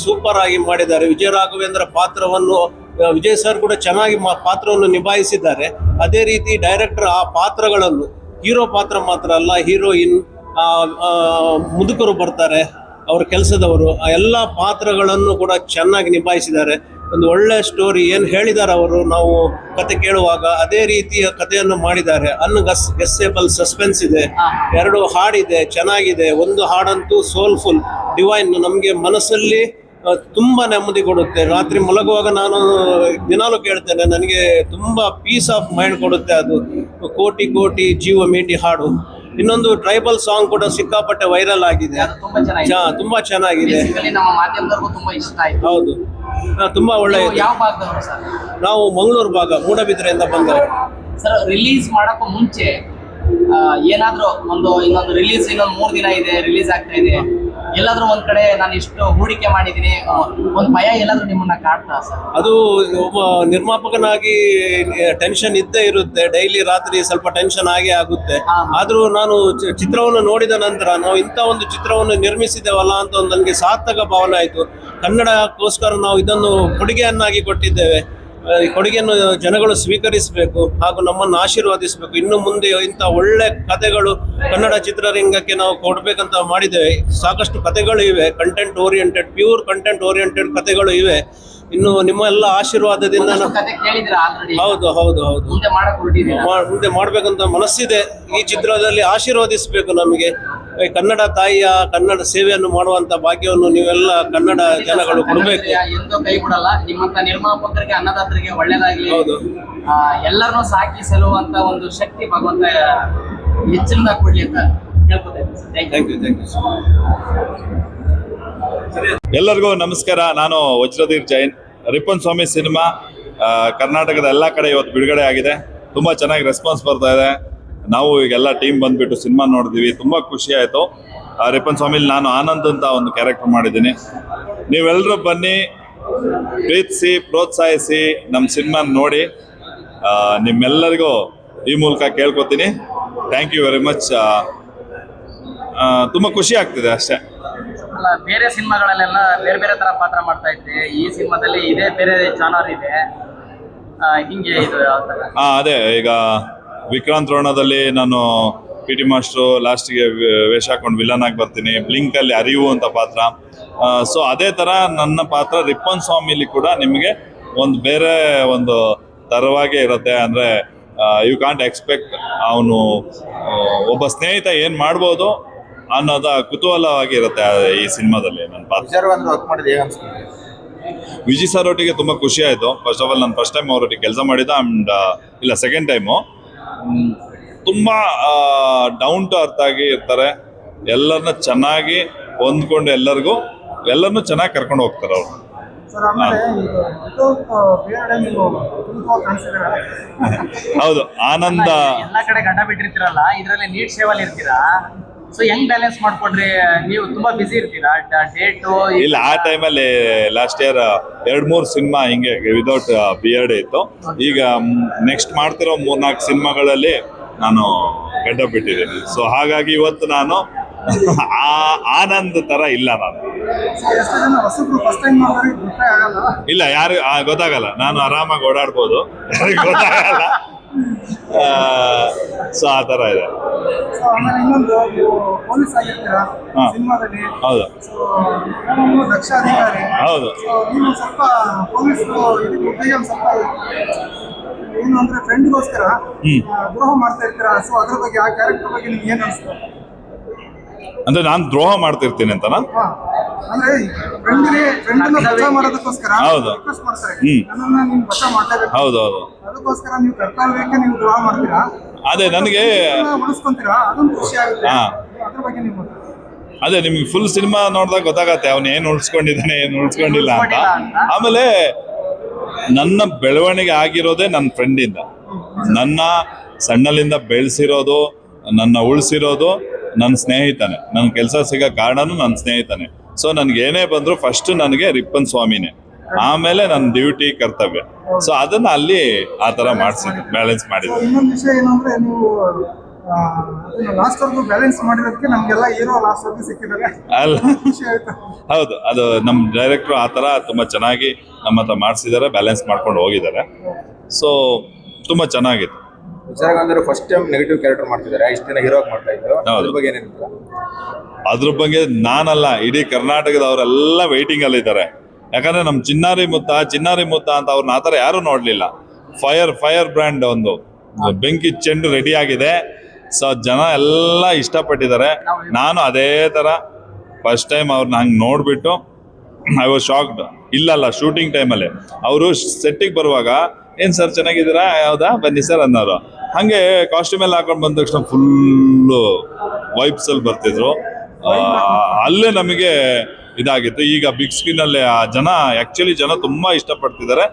Super ಆಗಿ ಮಾಡಿದ್ದಾರೆ. ವಿಜಯ ರಾಘವೇಂದ್ರ ಪಾತ್ರವನ್ನು ವಿಜಯ್ ಸರ್ ಕೂಡ ಚೆನ್ನಾಗಿ ಪಾತ್ರವನ್ನು ನಿಭಾಯಿಸಿದ್ದಾರೆ. ಅದೇ ರೀತಿ ಡೈರೆಕ್ಟರ್ ಆ ಪಾತ್ರಗಳನ್ನು, ಹೀರೋ ಪಾತ್ರ ಮಾತ್ರ ಅಲ್ಲ, ಹೀರೋಯಿನ್, ಮುದುಕರು ಬರ್ತಾರೆ, ಅವರ ಕೆಲಸದವರು, ಆ ಎಲ್ಲ ಪಾತ್ರಗಳನ್ನು ಕೂಡ ಚೆನ್ನಾಗಿ ನಿಭಾಯಿಸಿದ್ದಾರೆ. ಒಂದು ಒಳ್ಳೆ ಸ್ಟೋರಿ ಏನು ಹೇಳಿದ್ದಾರೆ ಅವರು, ನಾವು ಕತೆ ಕೇಳುವಾಗ ಅದೇ ರೀತಿಯ ಕಥೆಯನ್ನು ಮಾಡಿದ್ದಾರೆ. ಗೆಸ್ಸೇಬಲ್ ಸಸ್ಪೆನ್ಸ್ ಇದೆ, 2 ಹಾಡಿದೆ, ಚೆನ್ನಾಗಿದೆ. ಒಂದು ಹಾಡಂತೂ ಸೋಲ್ಫುಲ್, ಡಿವೈನ್, ನಮಗೆ ಮನಸ್ಸಲ್ಲಿ ತುಂಬ ನೆಮ್ಮದಿ ಕೊಡುತ್ತೆ. ರಾತ್ರಿ ಮಲಗುವಾಗ ನಾನು ದಿನಾಲೂ ಕೇಳ್ತೇನೆ, ನನಗೆ ತುಂಬ ಪೀಸ್ ಆಫ್ ಮೈಂಡ್ ಕೊಡುತ್ತೆ ಅದು. ಕೋಟಿ ಕೋಟಿ ಜೀವ ಮೀಟಿ ಹಾಡು. ಇನ್ನೊಂದು ಟ್ರೈಬಲ್ ಸಾಂಗ್ ಕೂಡ ಸಿಕ್ಕಾಪಟ್ಟೆ ವೈರಲ್ ಆಗಿದೆ, ತುಂಬಾ ಚೆನ್ನಾಗಿದೆ. ಹೌದು, ತುಂಬಾ ಒಳ್ಳೆ. ನಾವು ಮಂಗಳೂರು ಭಾಗ, ಮೂಡಬಿದ್ರೆಯಿಂದ ಬಂದವರು. ಸರ್, ರಿಲೀಸ್ ಮಾಡಕ್ಕೂ ಮುಂಚೆ ಏನಾದ್ರೂ ಇನ್ನೊಂದು ರಿಲೀಸ್ ಇನ್ನೊಂದು 3 ದಿನ ಇದೆ, ರಿಲೀಸ್ ಆಗ್ತಾ ಇದೆ, ಎಲ್ಲಾದ್ರೂ ಒಂದ್ ಕಡೆ ನಾನು ಇಷ್ಟು ಹೂಡಿಕೆ ಮಾಡಿದೀನಿ, ಒಂದು ಭಯ ಎಲ್ಲಾದ್ರೂ ನಿಮ್ಮನ್ನ ಕಾಡ್ತಾ ಸರ್? ಅದು ಒಬ್ಬ ನಿರ್ಮಾಪಕನಾಗಿ ಟೆನ್ಷನ್ ಇದ್ದೇ ಇರುತ್ತೆ. ಡೈಲಿ ರಾತ್ರಿ ಸ್ವಲ್ಪ ಟೆನ್ಷನ್ ಆಗೇ ಆಗುತ್ತೆ. ಆದ್ರೂ ನಾನು ಚಿತ್ರವನ್ನು ನೋಡಿದ ನಂತರ ನಾವು ಇಂಥ ಒಂದು ಚಿತ್ರವನ್ನು ನಿರ್ಮಿಸಿದ್ದೇವಲ್ಲ ಅಂತ ಒಂದು ನನಗೆ ಸಾರ್ಥಕ ಭಾವನೆ ಆಯಿತು. ಕನ್ನಡಕ್ಕೋಸ್ಕರ ನಾವು ಇದನ್ನು ಕೊಡುಗೆಯನ್ನಾಗಿ ಕೊಟ್ಟಿದ್ದೇವೆ. ಈ ಕೊಡುಗೆಯನ್ನು ಜನಗಳು ಸ್ವೀಕರಿಸಬೇಕು ಹಾಗೂ ನಮ್ಮನ್ನು ಆಶೀರ್ವಾದಿಸಬೇಕು. ಇನ್ನು ಮುಂದೆ ಇಂಥ ಒಳ್ಳೆ ಕಥೆಗಳು ಕನ್ನಡ ಚಿತ್ರರಂಗಕ್ಕೆ ನಾವು ಕೊಡಬೇಕಂತ ಮಾಡಿದ್ದೇವೆ. ಸಾಕಷ್ಟು ಕಥೆಗಳು ಇವೆ, content oriented, pure content oriented ಕಥೆಗಳು ಇವೆ. ಇನ್ನು ನಿಮ್ಮ ಎಲ್ಲ ಆಶೀರ್ವಾದದಿಂದ ಹೌದು ಹೌದು ಹೌದು ಮುಂದೆ ಮಾಡಬೇಕಂತ ಮನಸ್ಸಿದೆ. ಈ ಚಿತ್ರದಲ್ಲಿ ಆಶೀರ್ವದಿಸಬೇಕು. ನಮಗೆ ಕನ್ನಡ ತಾಯಿಯ ಕನ್ನಡ ಸೇವೆಯನ್ನು ಮಾಡುವಂತ ಭಾಗ್ಯವನ್ನು ನೀವೆಲ್ಲ ಕನ್ನಡ ಜನಗಳು ಕೊಡಬೇಕು. ಎಂದೂ ಕೈ ಬಿಡಲ್ಲ. ನಿಮ್ಮಂತ ನಿರ್ಮಾಪಕರಿಗೆ, ಅನ್ನದಾತರಿಗೆ ಒಳ್ಳೇದಾಗ್ಲಿ. ಹೌದು, ಎಲ್ಲರನ್ನೂ ಸಾಕಿ ಸಲುವಂತ ಒಂದು ಶಕ್ತಿ ಭಗವಂತ ಹೆಚ್ಚಿನದಾಗಿ ಕೊಡ್ಲಿ ಅಂತ ಹೇಳ್ಕೊತೇನೆ. Thank you. ಎಲ್ಲರಿಗೂ ನಮಸ್ಕಾರ. ನಾನು ವಜ್ರಧೀರ್ ಜೈನ್. ರಿಪ್ಪನ್ ಸ್ವಾಮಿ ಸಿನಿಮಾ ಕರ್ನಾಟಕದ ಎಲ್ಲ ಕಡೆ ಇವತ್ತು ಬಿಡುಗಡೆ ಆಗಿದೆ. ತುಂಬ ಚೆನ್ನಾಗಿ ರೆಸ್ಪಾನ್ಸ್ ಬರ್ತಾ ಇದೆ. ನಾವು ಈಗೆಲ್ಲ ಟೀಮ್ ಬಂದುಬಿಟ್ಟು ಸಿನಿಮಾ ನೋಡಿದ್ವಿ, ತುಂಬ ಖುಷಿ ಆಯಿತು. ರಿಪ್ಪನ್ ಸ್ವಾಮಿಲಿ ನಾನು ಆನಂದ್ ಅಂತ ಒಂದು ಕ್ಯಾರೆಕ್ಟರ್ ಮಾಡಿದ್ದೀನಿ. ನೀವೆಲ್ಲರೂ ಬನ್ನಿ, ಪ್ರೀತಿಸಿ, ಪ್ರೋತ್ಸಾಹಿಸಿ, ನಮ್ಮ ಸಿನಿಮಾ ನೋಡಿ. ನಿಮ್ಮೆಲ್ಲರಿಗೂ ಈ ಮೂಲಕ ಕೇಳ್ಕೊತೀನಿ. Thank you very much. ತುಂಬ ಖುಷಿ ಆಗ್ತಿದೆ ಅಷ್ಟೇ. ಬೇರೆ ಸಿನಿಮಾಗಳಲ್ಲೆಲ್ಲ ಬೇರೆ ಬೇರೆ ತರ ಪಾತ್ರ ಮಾಡ್ತಾ ಇದ್ದೆ, ಈ ಸಿನಿಮಾದಲ್ಲಿ ಇದೇ ಬೇರೆ ಚಾನರ್ ಇದೆ, ಹಿಂಗೆ ಇದು ಯಾವ ತರ? ಅದೇ ಈಗ ವಿಕ್ರಾಂತ್ ರೋಣದಲ್ಲಿ ನಾನು PT ಮಾಸ್ಟ್ರು ಲಾಸ್ಟಿಗೆ ವೇಷ ಹಾಕೊಂಡು ವಿಲನ್ ಆಗಿ ಬರ್ತೀನಿ. ಬ್ಲಿಂಕಲ್ಲಿ ಅರಿವು ಅಂತ ಪಾತ್ರ. ಸೊ ಅದೇ ಥರ ನನ್ನ ಪಾತ್ರ ರಿಪ್ಪನ್ ಸ್ವಾಮಿಲಿ ಕೂಡ ನಿಮಗೆ ಒಂದು ಬೇರೆ ಒಂದು ಥರವಾಗೇ ಇರುತ್ತೆ. ಅಂದರೆ ಯು ಕಾಂಟ್ ಎಕ್ಸ್ಪೆಕ್ಟ್ ಅವನು ಒಬ್ಬ ಸ್ನೇಹಿತ ಏನು ಮಾಡ್ಬೋದು ಅನ್ನೋದ ಕುತೂಹಲವಾಗಿ ಇರುತ್ತೆ ಈ ಸಿನಿಮಾದಲ್ಲಿ ನನ್ನ ಪಾತ್ರ. ವಿಜಯ್ ಸರ್ ಒಟ್ಟಿಗೆ ತುಂಬ ಖುಷಿ ಆಯಿತು. ಫಸ್ಟ್ ಆಫ್ ಆಲ್ ನಾನು ಫಸ್ಟ್ ಟೈಮ್ ಅವರೊಟ್ಟಿಗೆ ಕೆಲಸ ಮಾಡಿದ್ದು, ಆ್ಯಂಡ್ ಇಲ್ಲ ಸೆಕೆಂಡ್ ಟೈಮು. ತುಂಬ ಡೌನ್ ಟು ಅರ್ತ್ ಆಗಿ ಇರ್ತಾರೆ. ಎಲ್ಲರನ್ನ ಚೆನ್ನಾಗಿ ಹೊಂದ್ಕೊಂಡು ಎಲ್ಲರನ್ನೂ ಚೆನ್ನಾಗಿ ಕರ್ಕೊಂಡು ಹೋಗ್ತಾರೆ ಅವರು. ಹೌದು, ಆನಂದ. ಎಲ್ಲ ಕಡೆ ಗಡ್ಡ ಬಿಟ್ಟಿರ್ತೀರಲ್ಲ, ಇದರಲ್ಲಿ ನೀಟ್ ಸೇವಲ್ಲಿ ಇರ್ತೀರಾ. ಸೊ ಹೆಂಗ್ ಬ್ಯಾಲೆನ್ಸ್ ಮಾಡ್ಕೊಂಡ್ರಿ? ನೀವು ತುಂಬಾ ಬಿಸಿ ಇರ್ತೀರಾ, ಡೇಟು ಇಲ್ಲ. ಆ ಟೈಮಲ್ಲಿ ಲಾಸ್ಟ್ ಇಯರ್ 2-3 ಸಿನಿಮಾ ಹಿಂಗೆ ವಿದೌಟ್ ಬಿಯರ್ಡ್ ಇತ್ತು. ಈಗ ನೆಕ್ಸ್ಟ್ ಮಾಡ್ತಿರೋ 3-4 ಸಿನಿಮಾಗಳಲ್ಲಿ ನಾನು ಗಡ್ಡ ಬಿಟ್ಟಿದ್ದೀನಿ. ಸೊ ಹಾಗಾಗಿ ಇವತ್ತು ನಾನು ಆನಂದ್ ತರ ಇಲ್ಲ. ನಾನು ಇಲ್ಲ, ಯಾರು ಗೊತ್ತಾಗಲ್ಲ. ನಾನು ಆರಾಮಾಗಿ ಓಡಾಡ್ಬೋದು, ಯಾರಿಗೆ ಗೊತ್ತಾಗಲ್ಲ. ಸೊ ಆ ತರ ಇದೆ. ಹೌದು ಹೌದು. ಏನು ಅಂದ್ರೆ ಫ್ರೆಂಡ್ಗೋಸ್ಕರ ದ್ರೋಹ ಮಾಡ್ತಾ ಇರ್ತೀರಾ. ಸೊ ಅದ್ರ ಬಗ್ಗೆ, ಆ ಕ್ಯಾರೆಕ್ಟರ್ ಬಗ್ಗೆ ನಿಮ್ಗೆ ಏನು ಅನಿಸ್ತು? ಅಂದ್ರೆ ನಾನು ದ್ರೋಹ ಮಾಡ್ತಿರ್ತೀನಿ ಅಂತನಾ? ಅಂದ್ರೆ ಫ್ರೆಂಡ್ನ ಬಚಾವ ಮಾಡೋದಕ್ಕೋಸ್ಕರ ರಿಕ್ವೆಸ್ಟ್ ಮಾಡ್ತಾರೆ, ನನ್ನನ್ನ ನೀನು ಬಚಾವ ಮಾಡ್ಲೇಬೇಕು. ಹೌದು ಹೌದು. ಅದಕ್ಕೋಸ್ಕರ ನೀವು ಕರ್ತವ್ಯಕ್ಕೆ ನೀವು ದ್ರೋಹ ಮಾಡ್ತೀರಾ. ಅದೇ ನನಗೆ ಉಳಿಸ್ಕೊಂತೀರಾ, ಅದೊಂದು ಖುಷಿ ಆಗುತ್ತೆ. ಅದ್ರ ಬಗ್ಗೆ ನೀವು ಅದೇ ನಿಮ್ಗೆ ಫುಲ್ ಸಿನಿಮಾ ನೋಡಿದಾಗ ಗೊತ್ತಾಗತ್ತೆ ಅವನು ಏನು ಉಳಿಸ್ಕೊಂಡಿದ್ದಾನೆ, ಏನು ಉಳಿಸ್ಕೊಂಡಿಲ್ಲ ಅಂತ. ಆಮೇಲೆ ನನ್ನ ಬೆಳವಣಿಗೆ ಆಗಿರೋದೇ ನನ್ನ ಫ್ರೆಂಡಿಂದ. ನನ್ನ ಸಣ್ಣಲಿಂದ ಬೆಳೆಸಿರೋದು, ನನ್ನ ಉಳಿಸಿರೋದು ನನ್ನ ಸ್ನೇಹಿತನೇ. ನನ್ನ ಕೆಲಸ ಸಿಗೋ ಕಾರಣನೂ ನನ್ನ ಸ್ನೇಹಿತನೇ. ಸೊ ನನಗೆ ಏನೇ ಬಂದರೂ ಫಸ್ಟು ನನಗೆ ರಿಪ್ಪನ್ ಸ್ವಾಮಿನೇ, ಆಮೇಲೆ ನನ್ನ ಡ್ಯೂಟಿ, ಕರ್ತವ್ಯ. ಸೊ ಅದನ್ನು ಅಲ್ಲಿ ಆ ಥರ ಮಾಡಿಸಿದ್ದು, ಬ್ಯಾಲೆನ್ಸ್ ಮಾಡಿದ್ದು. ಇನ್ನೊಂದು ವಿಷಯ ಏನಂದ್ರೆ, ನೀವು ಅದನ್ನ ಲಾಸ್ಟ್ ವರ್ಗು ಬ್ಯಾಲೆನ್ಸ್ ಮಾಡಿರೋದಕ್ಕೆ ನಮ್ಗೆಲ್ಲ ಹೀರೋ ಲಾಸ್ಟ್ ವರ್ಗು ಸಿಕ್ಕಿದ್ದಾರೆ. ಅಲ್ಲ ಖುಷಿ ಆಯ್ತು. ಹೌದು, ಅದು ನಮ್ಮ ಡೈರೆಕ್ಟ್ರು ಆ ಥರ ತುಂಬ ಚೆನ್ನಾಗಿ ನಮ್ಮ ಹತ್ರ ಮಾಡಿಸಿದ್ದಾರೆ, ಬ್ಯಾಲೆನ್ಸ್ ಮಾಡ್ಕೊಂಡು ಹೋಗಿದ್ದಾರೆ. ಸೊ ತುಂಬ ಚೆನ್ನಾಗಿತ್ತು. Vijay Raghavendra first time negative character ಮಾಡ್ತಿದ್ದಾರೆ, ಇಷ್ಟು ದಿನ ಹೀರೋ ಮಾಡ್ತಾ ಇದ್ರು. ಅದ್ರ ಬಗ್ಗೆ ಏನೇನು? ಅದ್ರ ಬಗ್ಗೆ ನಾನಲ್ಲ, ಇಡೀ ಕರ್ನಾಟಕದವರೆಲ್ಲ ವೆಯ್ಟಿಂಗ್ ಅಲ್ಲಿ ಇದ್ದಾರೆ. ಯಾಕಂದ್ರೆ ನಮ್ಮ ಚಿನ್ನಾರಿ ಮುತ್ತ ಅಂತ ಅವ್ರನ್ನ ಆ ಥರ ಯಾರು ನೋಡ್ಲಿಲ್ಲ. ಫೈರ್ ಬ್ರ್ಯಾಂಡ್ ಒಂದು ಬೆಂಕಿ ಚೆಂಡು ರೆಡಿ ಆಗಿದೆ. ಸೊ ಜನ ಎಲ್ಲ ಇಷ್ಟಪಟ್ಟಿದ್ದಾರೆ. ನಾನು ಅದೇ ಥರ ಫಸ್ಟ್ ಟೈಮ್ ಅವ್ರನ್ನ ಹಂಗೆ ನೋಡಿಬಿಟ್ಟು ಐ ವಾಸ್ ಶಾಕ್ಡ್. ಇಲ್ಲಲ್ಲ, ಶೂಟಿಂಗ್ ಟೈಮಲ್ಲಿ ಅವರು ಸೆಟ್ಟಿಗೆ ಬರುವಾಗ ಏನು ಸರ್ ಚೆನ್ನಾಗಿದ್ದೀರಾ, ಯಾವ್ದಾ ಬನ್ನಿ ಸರ್ ಅನ್ನೋರು. ಹಾಗೆ ಕಾಸ್ಟ್ಯೂಮ್ ಎಲ್ಲ ಹಾಕೊಂಡು ಬಂದ ತಕ್ಷಣ ಫುಲ್ಲು ವೈಬ್ಸಲ್ಲಿ ಬರ್ತಿದ್ರು. ಅಲ್ಲೇ ನಮಗೆ ಇದಾಗಿತ್ತು. ಈಗ ಬಿಗ್ ಸ್ಕ್ರೀನಲ್ಲಿ ಆ ಜನ ತುಂಬ ಇಷ್ಟಪಡ್ತಿದ್ದಾರೆ.